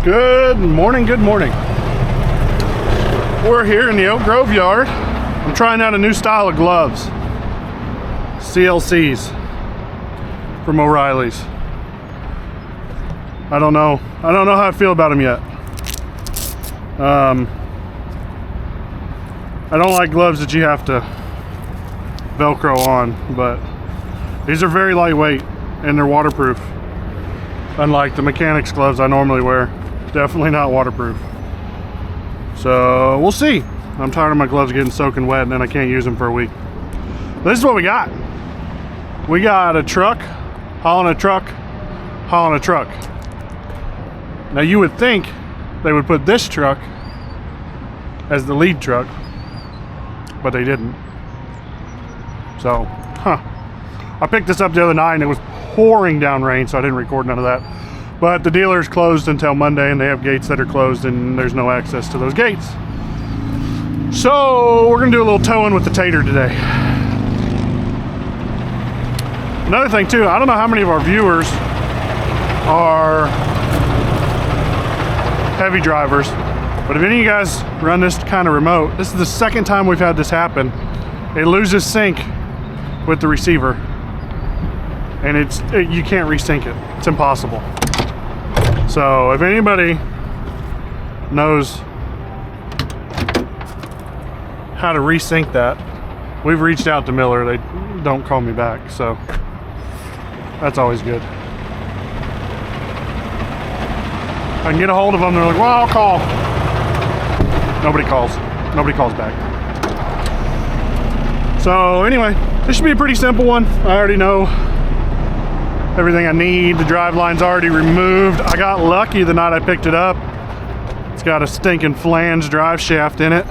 Good morning, good morning. We're here in the Oak Grove yard. I'm trying out a new style of gloves. CLCs from O'Reilly's. I don't know how I feel about them yet. I don't like gloves that you have to Velcro on, but these are very lightweight and they're waterproof. Unlike the mechanics gloves I normally wear. Definitely not waterproof. So we'll see. I'm tired of my gloves getting soaking wet and then I can't use them for a week. This is what we got. We got a truck, hauling a truck, hauling a truck. Now you would think they would put this truck as the lead truck, but they didn't. So, I picked this up the other night and it was pouring down rain, so I didn't record none of that. But the dealer's closed until Monday and they have gates that are closed and there's no access to those gates. So we're gonna do a little towing with the Tater today. Another thing too, I don't know how many of our viewers are heavy drivers, but if any of you guys run this kind of remote, this is the second time we've had this happen. It loses sync with the receiver and you can't resync it. It's impossible. So if anybody knows how to resync that, we've reached out to Miller. They don't call me back, so that's always good. I can get a hold of them, they're like, well, I'll call. Nobody calls back. So anyway, this should be a pretty simple one. I already know everything I need. The drive line's already removed. I got lucky the night I picked it up. It's got a stinking flange drive shaft in it.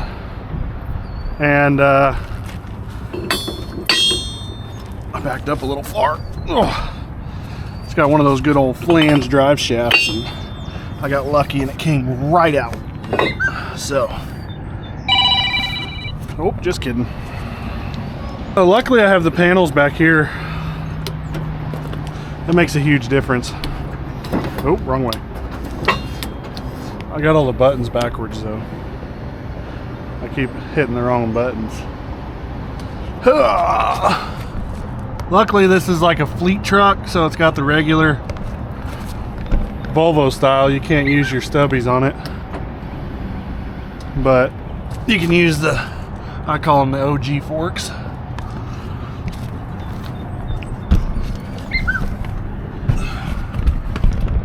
And I backed up a little far. Oh, it's got one of those good old flange drive shafts, and I got lucky and it came right out. So, oh, just kidding. Luckily I have the panels back here. That makes a huge difference. Oh, wrong way. I got all the buttons backwards though. I keep hitting the wrong buttons. Luckily this is like a fleet truck, so it's got the regular Volvo style. You can't use your stubbies on it, but you can use the, I call them the OG forks.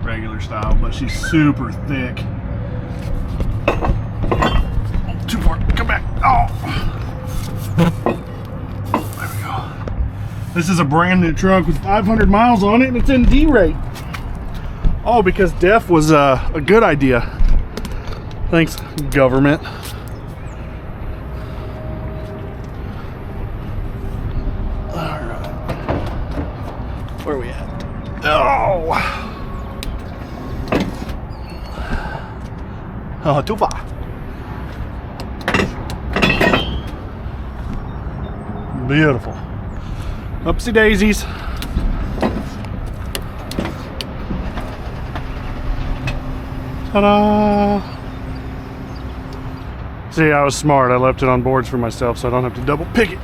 Regular style, but she's super thick. Too far, come back. Oh, there we go. This is a brand new truck with 500 miles on it and it's in D-rate. Oh, because DEF was a good idea. Thanks, government. All right, where are we at? Oh, too far. Beautiful. Upsy daisies. Ta-da! See, I was smart. I left it on boards for myself so I don't have to double pick it.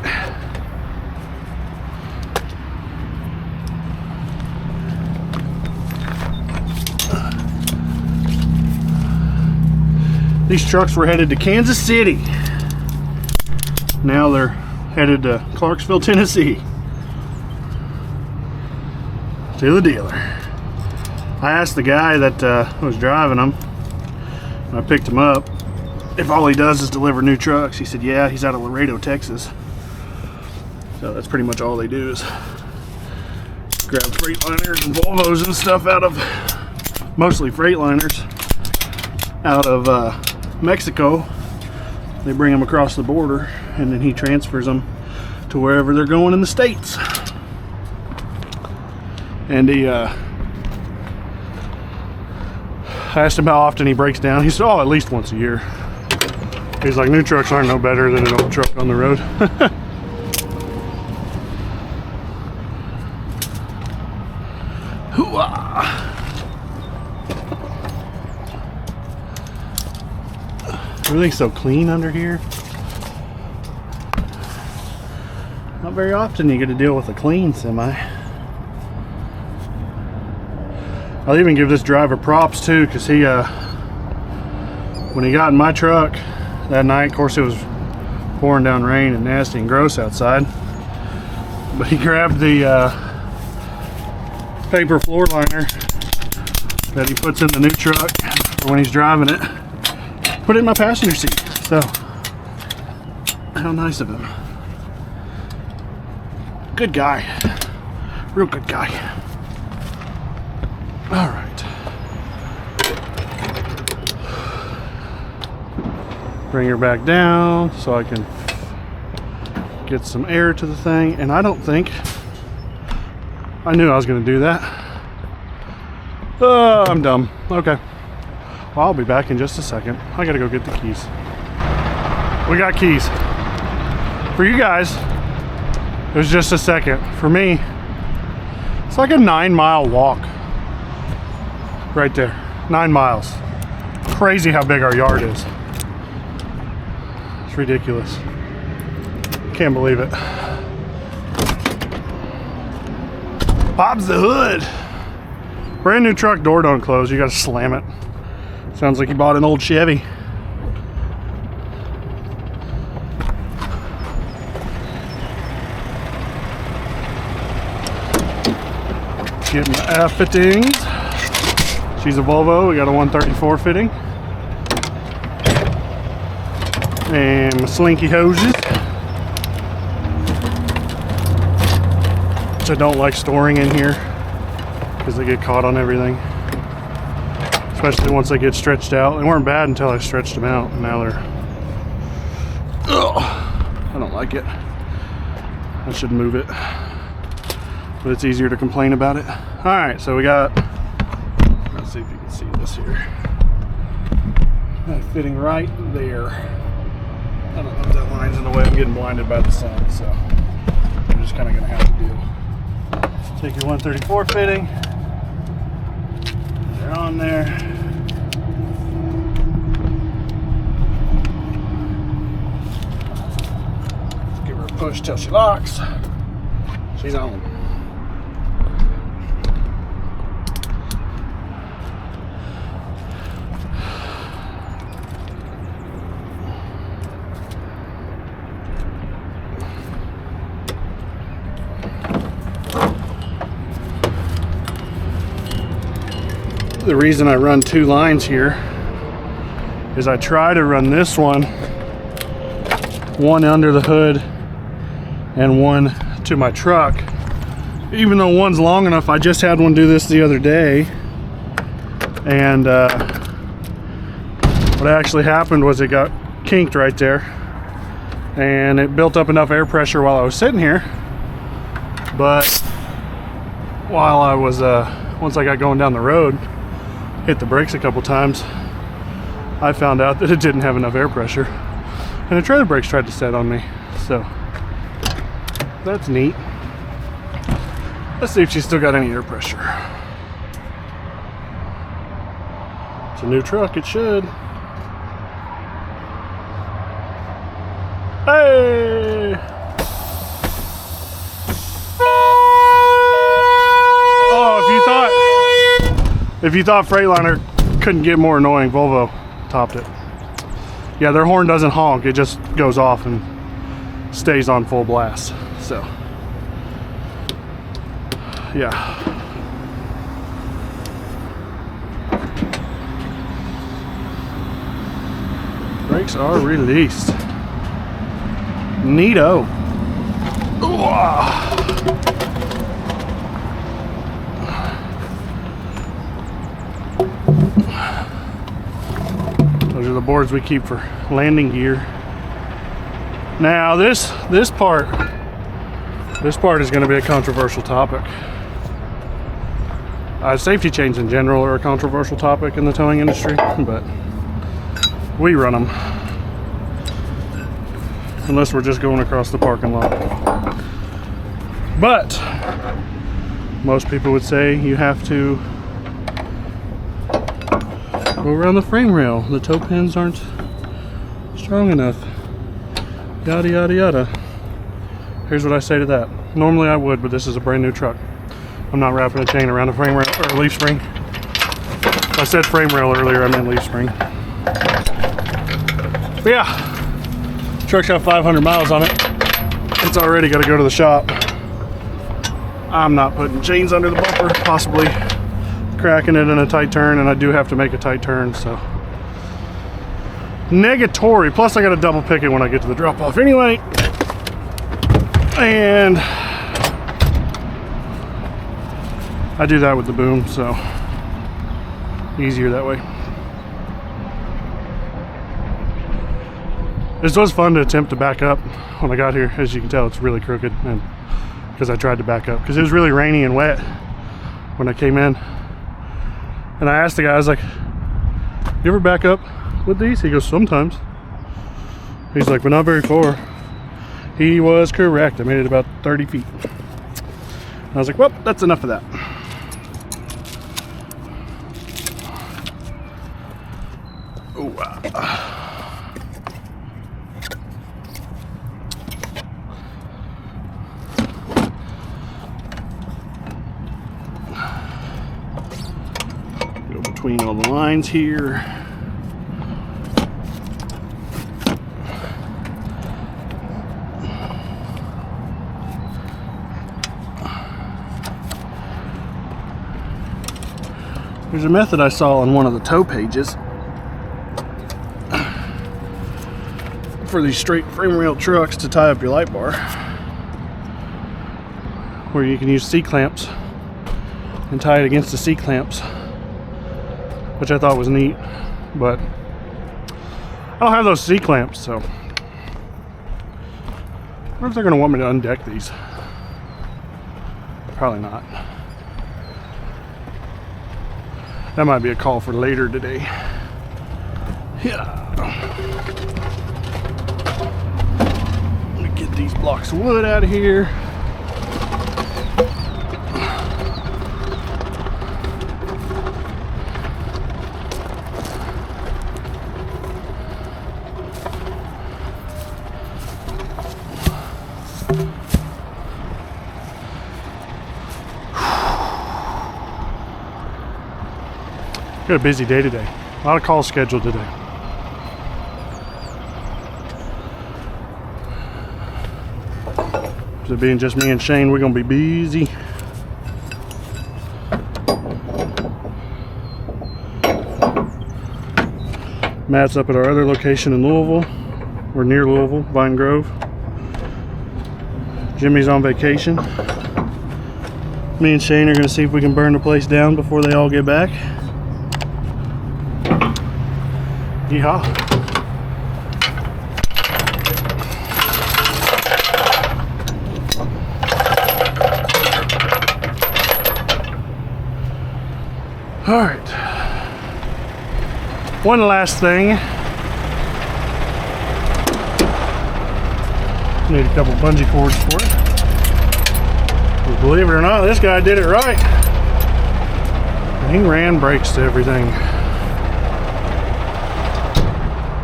These trucks were headed to Kansas City. Now they're headed to Clarksville, Tennessee. To the dealer. I asked the guy that was driving them, when I picked him up, if all he does is deliver new trucks. He said, yeah, he's out of Laredo, Texas. So that's pretty much all they do is grab Freightliners and Volvos and stuff out of, mostly Freightliners, out of Mexico. They bring them across the border and then he transfers them to wherever they're going in the States. And he I asked him how often he breaks down. He said, oh, at least once a year. He's like, new trucks aren't no better than an old truck on the road. Everything's so clean under here. Not very often you get to deal with a clean semi. I'll even give this driver props too, because he when he got in my truck that night, of course it was pouring down rain and nasty and gross outside, but he grabbed the paper floor liner that he puts in the new truck when he's driving it, put it in my passenger seat. So how nice of him. Good guy, real good guy. All right, bring her back down so I can get some air to the thing. And I don't think, I knew I was going to do that. I'm dumb. Okay, well, I'll be back in just a second. I gotta go get the keys. We got keys for you guys. It was just a second. For me, it's like a 9-mile walk right there. 9 miles. Crazy how big our yard is. It's ridiculous. Can't believe it. Bob's the hood. Brand new truck, door don't close. You gotta slam it. Sounds like you bought an old Chevy. Getting the F fittings. She's a Volvo. We got a 134 fitting. And my slinky hoses, which I don't like storing in here because they get caught on everything. Especially once they get stretched out. They weren't bad until I stretched them out. Now they're... Ugh, I don't like it. I should move it. But it's easier to complain about it. Alright, so we got, let's see if you can see this here. That fitting right there. I don't know if that line's in the way. I'm getting blinded by the sun, so I'm just kind of going to have to deal. Take your 134 fitting. They're on there. Give her a push till she locks. She's on. The reason I run 2 lines here is I try to run this one under the hood and one to my truck. Even though one's long enough, I just had one do this the other day, and what actually happened was it got kinked right there and it built up enough air pressure while I was sitting here, but while I was once I got going down the road, hit the brakes a couple times, I found out that it didn't have enough air pressure and the trailer brakes tried to set on me. So that's neat. Let's see if she's still got any air pressure. It's a new truck, it should. Hey! Oh, if you thought Freightliner couldn't get more annoying, Volvo topped it. Yeah, their horn doesn't honk, it just goes off and stays on full blast. So, yeah. Brakes are released. Neato. Ooh. Those are the boards we keep for landing gear. Now this part is going to be a controversial topic. Safety chains in general are a controversial topic in the towing industry, but we run them unless we're just going across the parking lot. But most people would say you have to go around the frame rail. The toe pins aren't strong enough. Yada yada yada. Here's what I say to that. Normally I would, but this is a brand new truck. I'm not wrapping a chain around a frame rail or a leaf spring. I said frame rail earlier, I meant leaf spring. But yeah, truck's got 500 miles on it. It's already got to go to the shop. I'm not putting chains under the bumper, possibly cracking it in a tight turn, and I do have to make a tight turn, so. Negatory. Plus I got to double pick it when I get to the drop off anyway. And I do that with the boom, so easier that way. This was fun to attempt to back up when I got here. As you can tell, it's really crooked, and because I tried to back up because it was really rainy and wet when I came in. And I asked the guy, I was like, you ever back up with these? He goes, sometimes. He's like, but not very far. He was correct. I made it about 30 feet. And I was like, well, that's enough of that. Oh, go between all the lines here. There's a method I saw on one of the tow pages for these straight frame rail trucks to tie up your light bar, where you can use C-clamps and tie it against the C-clamps, which I thought was neat, but I don't have those C-clamps, so I wonder if they're going to want me to undeck these. Probably not. That might be a call for later today. Yeah. Let me get these blocks of wood out of here. Got a busy day today. A lot of calls scheduled today. So being just me and Shane, we're gonna be busy. Matt's up at our other location in Louisville. We're near Louisville, Vine Grove. Jimmy's on vacation. Me and Shane are gonna see if we can burn the place down before they all get back. Yeehaw. All right. One last thing. Need a couple bungee cords for it. But believe it or not, this guy did it right. He ran brakes to everything.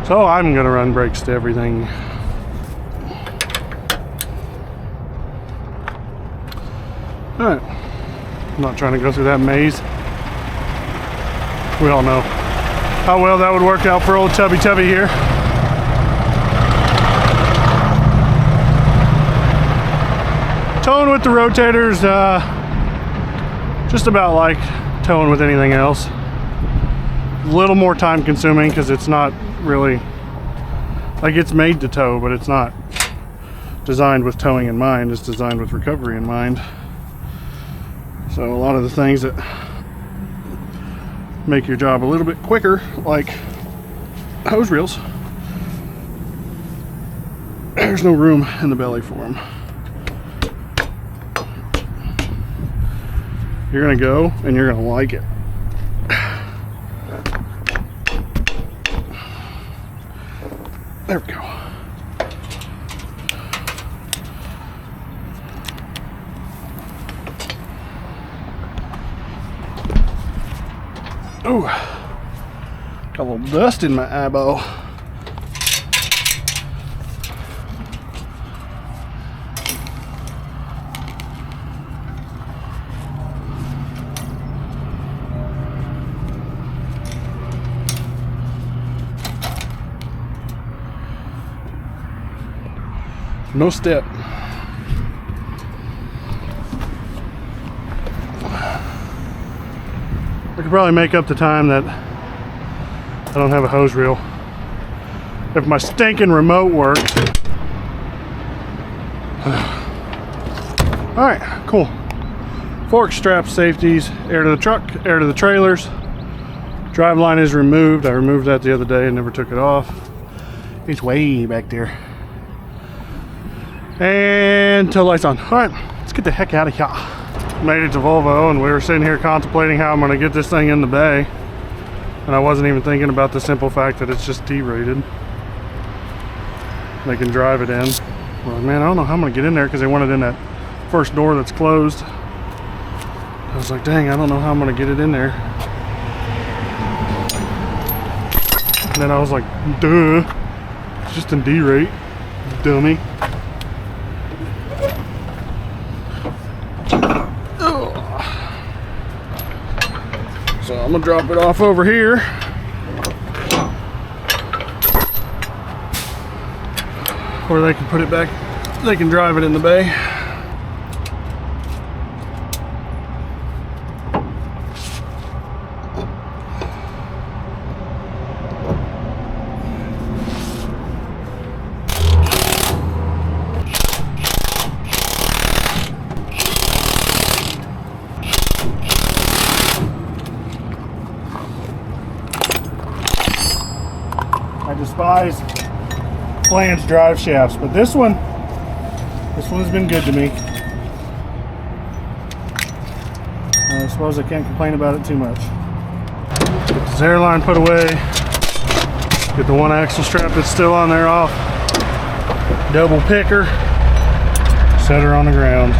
So I'm gonna run brakes to everything. All right, I'm not trying to go through that maze. We all know how well that would work out for old Tubby here. Towing with the rotators, just about like towing with anything else. A little more time consuming because it's not really, like, it's made to tow, but it's not designed with towing in mind. It's designed with recovery in mind. So a lot of the things that make your job a little bit quicker, like hose reels, there's no room in the belly for them. You're gonna go and you're gonna like it. There we go. Oh, got a little dust in my eyeball. No step. I could probably make up the time that I don't have a hose reel if my stinking remote worked. All right, cool. Fork straps, safeties, air to the truck, air to the trailers. Drive line is removed. I removed that the other day and never took it off. It's way back there. And tail lights on. All right, let's get the heck out of here. Made it to Volvo, and we were sitting here contemplating how I'm going to get this thing in the bay. And I wasn't even thinking about the simple fact that it's just D-rated. They can drive it in. Well, man, I don't know how I'm going to get in there because they want it in that first door that's closed. I was like, dang, I don't know how I'm going to get it in there. And then I was like, duh, it's just in D-rate, dummy. So I'm gonna drop it off over here. Or they can put it back, they can drive it in the bay. I despise flange drive shafts, but this one has been good to me. I suppose I can't complain about it too much. Get this airline put away. Get the one axle strap that's still on there off. Double picker. Set her on the ground.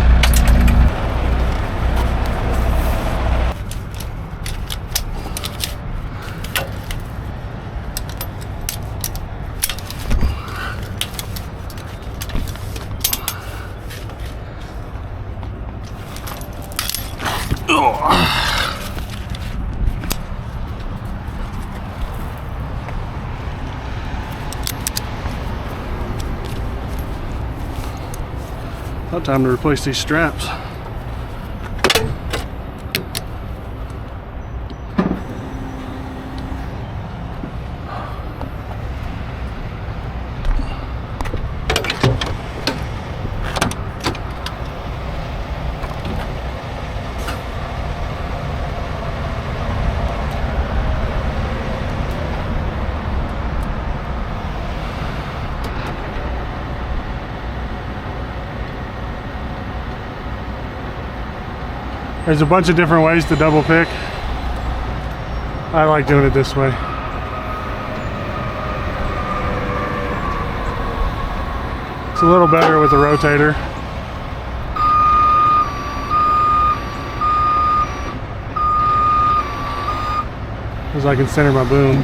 About time to replace these straps. There's a bunch of different ways to double pick. I like doing it this way. It's a little better with the rotator. Because I can center my boom.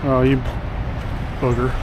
Oh, you booger.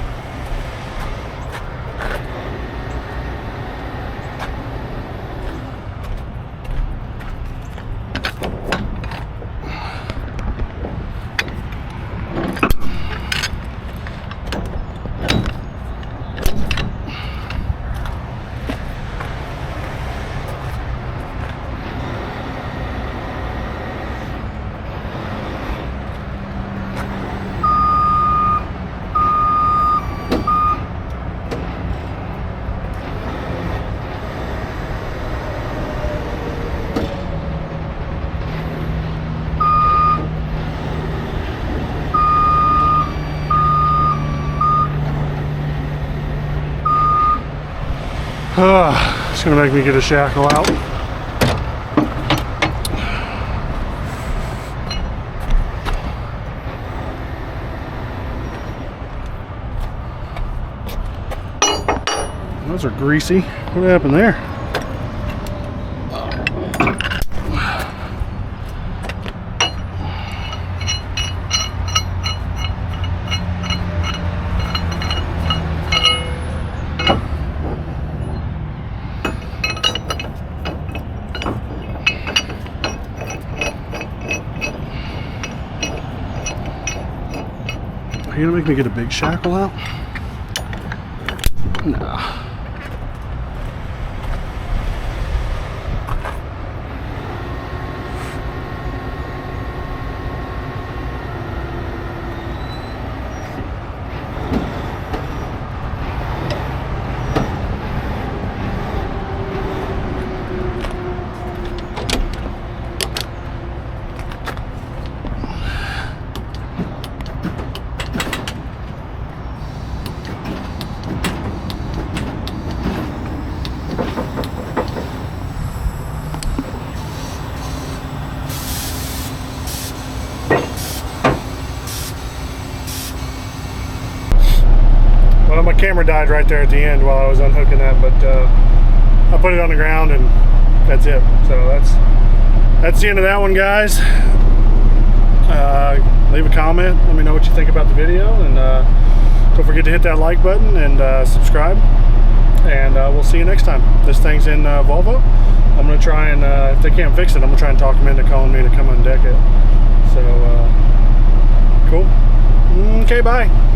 It's gonna make me get a shackle out. Those are greasy. What happened there? Are you gonna make me get a big shackle out? No. Well, my camera died right there at the end while I was unhooking that, but I put it on the ground and that's it. So that's the end of that one, guys. Leave a comment, let me know what you think about the video, and don't forget to hit that like button and subscribe, and we'll see you next time. This thing's in Volvo. I'm gonna try and if they can't fix it, I'm gonna try and talk them into calling me to come undeck it. So cool. Okay, bye.